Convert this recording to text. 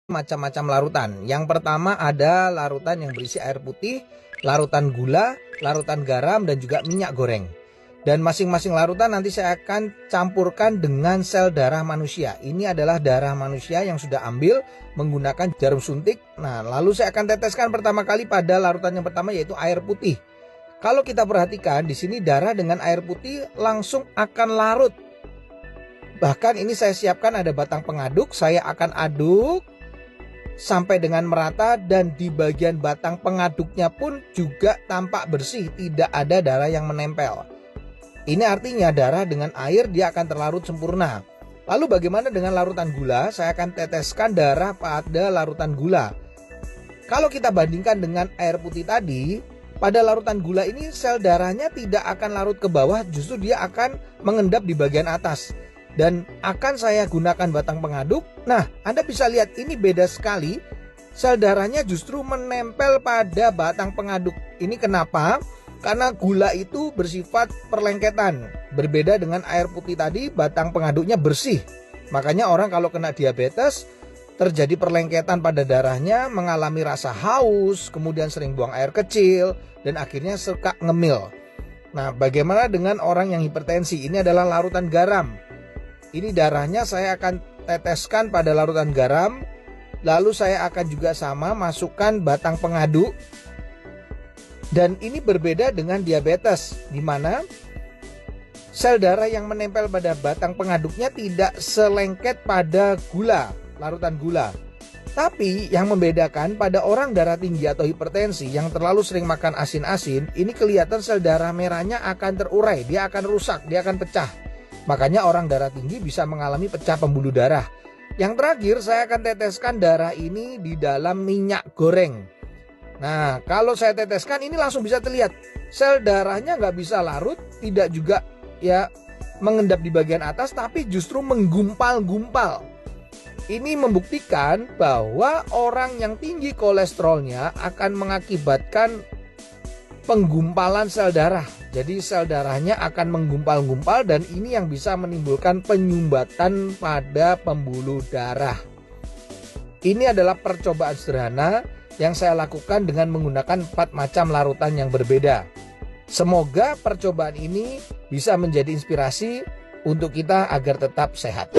Macam-macam larutan. Yang pertama ada larutan yang berisi air putih, larutan gula, larutan garam, dan juga minyak goreng. Dan masing-masing larutan nanti saya akan campurkan dengan sel darah manusia. Ini adalah darah manusia yang sudah ambil menggunakan jarum suntik. Nah, lalu saya akan teteskan pertama kali pada larutan yang pertama, yaitu air putih. Kalau kita perhatikan di sini darah dengan air putih langsung akan larut. Bahkan ini saya siapkan ada batang pengaduk, saya akan aduk sampai dengan merata, dan di bagian batang pengaduknya pun juga tampak bersih, tidak ada darah yang menempel. Ini artinya darah dengan air dia akan terlarut sempurna. Lalu bagaimana dengan larutan gula? Saya akan teteskan darah pada larutan gula. Kalau kita bandingkan dengan air putih tadi, pada larutan gula ini sel darahnya tidak akan larut ke bawah, justru dia akan mengendap di bagian atas. Dan akan saya gunakan batang pengaduk. Nah, Anda bisa lihat ini beda sekali. Sel darahnya justru menempel pada batang pengaduk. Ini kenapa? Karena gula itu bersifat perlengketan. Berbeda dengan air putih tadi, batang pengaduknya bersih. Makanya orang kalau kena diabetes, terjadi perlengketan pada darahnya, mengalami rasa haus, kemudian sering buang air kecil, dan akhirnya suka ngemil. Nah, bagaimana dengan orang yang hipertensi? Ini adalah larutan garam. Ini darahnya saya akan teteskan pada larutan garam. Lalu saya akan juga sama masukkan batang pengaduk. Dan ini berbeda dengan diabetes, di mana sel darah yang menempel pada batang pengaduknya tidak selengket pada gula, larutan gula. Tapi yang membedakan pada orang darah tinggi atau hipertensi yang terlalu sering makan asin-asin, ini kelihatan sel darah merahnya akan terurai, dia akan rusak, dia akan pecah. Makanya orang darah tinggi bisa mengalami pecah pembuluh darah. Yang terakhir saya akan teteskan darah ini di dalam minyak goreng. Nah, kalau saya teteskan ini langsung bisa terlihat sel darahnya nggak bisa larut, tidak juga ya mengendap di bagian atas, tapi justru menggumpal-gumpal. Ini membuktikan bahwa orang yang tinggi kolesterolnya akan mengakibatkan penggumpalan sel darah. Jadi sel darahnya akan menggumpal-gumpal, dan ini yang bisa menimbulkan penyumbatan pada pembuluh darah. Ini adalah percobaan sederhana yang saya lakukan dengan menggunakan 4 macam larutan yang berbeda. Semoga percobaan ini bisa menjadi inspirasi untuk kita agar tetap sehat.